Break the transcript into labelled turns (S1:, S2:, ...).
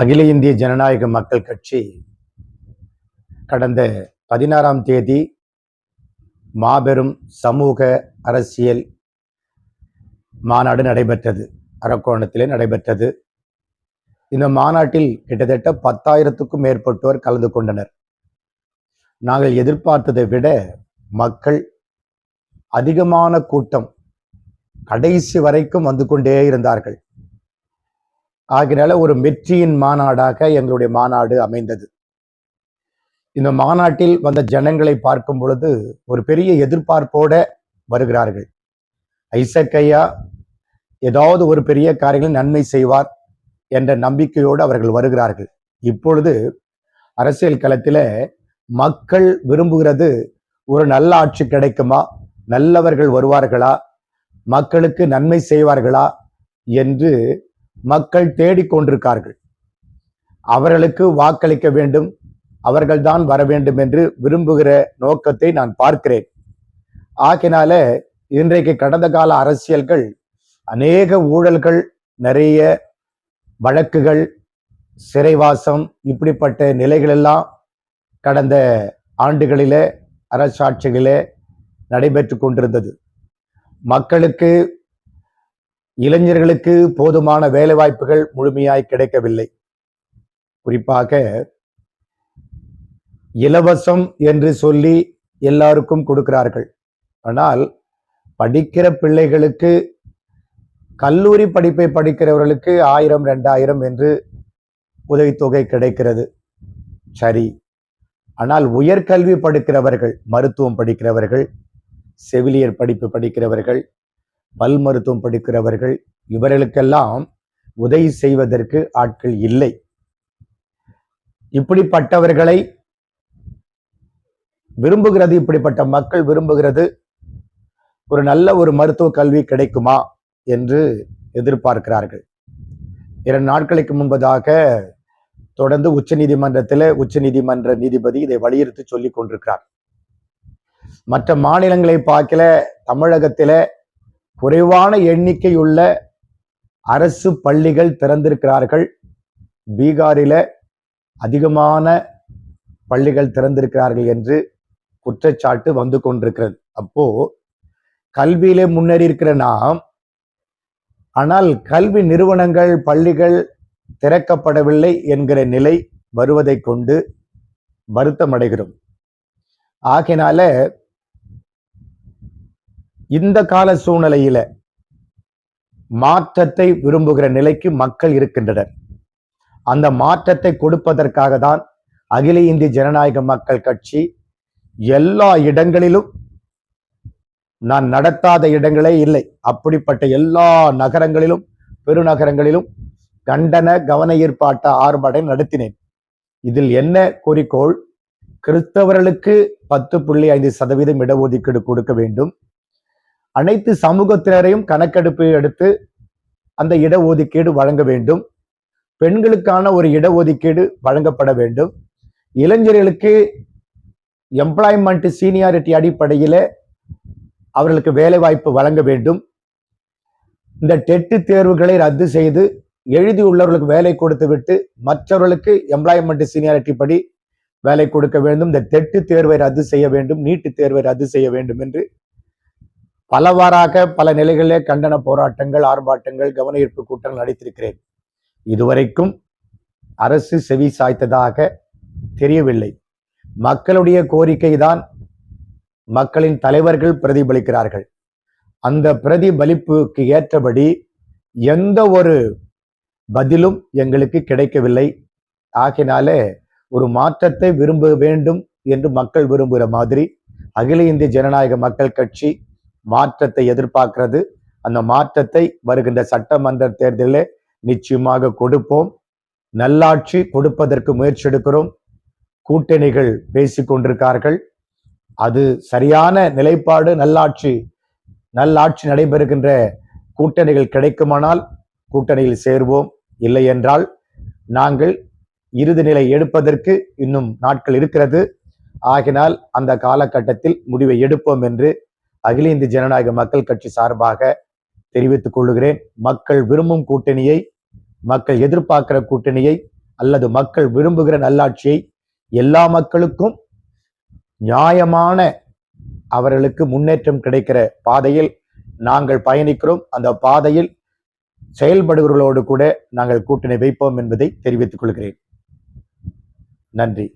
S1: அகில இந்திய ஜனநாயக மக்கள் கட்சி கடந்த 16ஆம் தேதி மாபெரும் சமூக அரசியல் மாநாடு நடைபெற்றது. அரக்கோணத்திலே நடைபெற்றது. இந்த மாநாட்டில் கிட்டத்தட்ட 10,000க்கும் மேற்பட்டோர் கலந்து கொண்டனர். நாங்கள் எதிர்பார்த்ததை விட மக்கள் அதிகமான கூட்டம் கடைசி வரைக்கும் வந்து கொண்டே இருந்தார்கள். ஆகினால ஒரு வெற்றியின் மாநாடாக எங்களுடைய மாநாடு அமைந்தது. இந்த மாநாட்டில் வந்த ஜனங்களை பார்க்கும் பொழுது ஒரு பெரிய எதிர்பார்ப்போட வருகிறார்கள். ஐசக் ஐயா ஏதாவது ஒரு பெரிய காரியங்களை நன்மை செய்வார் என்ற நம்பிக்கையோடு அவர்கள் வருகிறார்கள். இப்பொழுது அரசியல் களத்தில் மக்கள் விரும்புகிறது ஒரு நல்ல ஆட்சி கிடைக்குமா, நல்லவர்கள் வருவார்களா, மக்களுக்கு நன்மை செய்வார்களா என்று மக்கள் தேடிக்கொண்டிருக்கார்கள். அவர்களுக்கு வாக்களிக்க வேண்டும், அவர்கள்தான் வர வேண்டும் என்று விரும்புகிற நோக்கத்தை நான் பார்க்கிறேன். ஆகினால இன்றைக்கு கடந்த கால அரசியல்கள் அநேக ஊழல்கள், நிறைய வழக்குகள், சிறைவாசம், இப்படிப்பட்ட நிலைகள் எல்லாம் கடந்த ஆண்டுகளிலே அரசாட்சிகளிலே நடைபெற்று கொண்டிருந்தது. மக்களுக்கு, இளைஞர்களுக்கு போதுமான வேலை வாய்ப்புகள் முழுமையாய் கிடைக்கவில்லை. குறிப்பாக இலவசம் என்று சொல்லி எல்லாருக்கும் கொடுக்கிறார்கள். ஆனால் படிக்கிற பிள்ளைகளுக்கு, கல்லூரி படிப்பை படிக்கிறவர்களுக்கு 1000, 2000 என்று உதவித்தொகை கிடைக்கிறது. சரி. ஆனால் உயர்கல்வி படிக்கிறவர்கள், மருத்துவம் படிக்கிறவர்கள், செவிலியர் படிப்பு படிக்கிறவர்கள், பல் மருத்துவம் படிக்கிறவர்கள், இவர்களுக்கெல்லாம் உதவி செய்வதற்கு ஆட்கள் இல்லை. இப்படிப்பட்டவர்களை விரும்புகிறது, இப்படிப்பட்ட மக்கள் விரும்புகிறது ஒரு நல்ல ஒரு மருத்துவ கல்வி கிடைக்குமா என்று எதிர்பார்க்கிறார்கள். 2 நாட்களுக்கு முன்பதாக தொடர்ந்து உச்சநீதிமன்ற நீதிபதி இதை வலியுறுத்தி சொல்லிக் கொண்டிருக்கிறார். மற்ற மாநிலங்களை பார்க்கல, தமிழகத்தில குறைவான எண்ணிக்கையுள்ள அரசு பள்ளிகள் திறந்திருக்கிறார்கள். பீகாரில அதிகமான பள்ளிகள் திறந்திருக்கிறார்கள் என்று குற்றச்சாட்டு வந்து கொண்டிருக்கிறது. அப்போ கல்வியிலே முன்னேறி இருக்கிற நாம், ஆனால் கல்வி நிறுவனங்கள், பள்ளிகள் திறக்கப்படவில்லை என்கிற நிலை வருவதை கொண்டு வருத்தம் அடைகிறோம். ஆகினால இந்த கால சூழ்நிலையில மாற்றத்தை விரும்புகிற நிலைக்கு மக்கள் இருக்கின்றனர். அந்த மாற்றத்தை கொடுப்பதற்காக தான் அகில இந்திய ஜனநாயக மக்கள் கட்சி எல்லா இடங்களிலும், நான் நடத்தாத இடங்களே இல்லை, அப்படிப்பட்ட எல்லா நகரங்களிலும், பெருநகரங்களிலும் கண்டன கவன ஈர்ப்பாட்ட ஆர்ப்பாட்டம் நடத்தினேன். இதில் என்ன குறிக்கோள்? கிறிஸ்தவர்களுக்கு 10.5% இடஒதுக்கீடு கொடுக்க வேண்டும். அனைத்து சமூகத்தினரையும் கணக்கெடுப்பு எடுத்து அந்த இடஒதுக்கீடு வழங்க வேண்டும். பெண்களுக்கான ஒரு இடஒதுக்கீடு வழங்கப்பட வேண்டும். இளைஞர்களுக்கு எம்ப்ளாய்மெண்ட் சீனியாரிட்டி அடிப்படையில அவர்களுக்கு வேலை வாய்ப்பு வழங்க வேண்டும். இந்த டெட் தேர்வுகளை ரத்து செய்து எழுதியுள்ளவர்களுக்கு வேலை கொடுத்து விட்டு மற்றவர்களுக்கு எம்ப்ளாய்மெண்ட் சீனியாரிட்டி படி வேலை கொடுக்க வேண்டும். இந்த டெட் தேர்வை ரத்து செய்ய வேண்டும், நீட்டு தேர்வை ரத்து செய்ய வேண்டும் என்று பலவாறாக பல நிலைகளிலே கண்டன போராட்டங்கள், ஆர்ப்பாட்டங்கள், கவன ஈர்ப்பு கூட்டங்கள் நடத்தியிருக்கிறேன். இதுவரைக்கும் அரசு செவி சாய்த்ததாக தெரியவில்லை. மக்களுடைய கோரிக்கை தான் மக்களின் தலைவர்கள் பிரதிபலிக்கிறார்கள். அந்த பிரதிபலிப்புக்கு ஏற்றபடி எந்த ஒரு பதிலும் எங்களுக்கு கிடைக்கவில்லை. ஆகினால ஒரு மாற்றத்தை விரும்ப வேண்டும் என்று மக்கள் விரும்புகிற மாதிரி அகில இந்திய ஜனநாயக மக்கள் கட்சி மாற்றத்தை எதிர்பார்க்கிறது. அந்த மாற்றத்தை வருகின்ற சட்டமன்ற தேர்தலில் நிச்சயமாக கொடுப்போம். நல்லாட்சி கொடுப்பதற்கு முயற்சி எடுக்கிறோம். கூட்டணிகள் பேசிக் கொண்டிருக்கார்கள். அது சரியான நிலைப்பாடு, நல்லாட்சி நடைபெறுகின்ற கூட்டணிகள் கிடைக்குமானால் கூட்டணியில் சேர்வோம். இல்லை என்றால் நாங்கள் இறுதி நிலை எடுப்பதற்கு இன்னும் நாட்கள் இருக்கிறது. ஆகினால் அந்த காலகட்டத்தில் முடிவை எடுப்போம் என்று அகில இந்திய ஜனநாயக மக்கள் கட்சி சார்பாக தெரிவித்துக் கொள்கிறேன். மக்கள் விரும்பும் கூட்டணியை, மக்கள் எதிர்பார்க்கிற கூட்டணியை அல்லது மக்கள் விரும்புகிற நல்லாட்சியை எல்லா மக்களுக்கும் நியாயமான அவர்களுக்கு முன்னேற்றம் கிடைக்கிற பாதையில் நாங்கள் பயணிக்கிறோம். அந்த பாதையில் செயல்படுகிறவர்களோடு கூட நாங்கள் கூட்டணி வைப்போம் என்பதை தெரிவித்துக் கொள்கிறேன். நன்றி.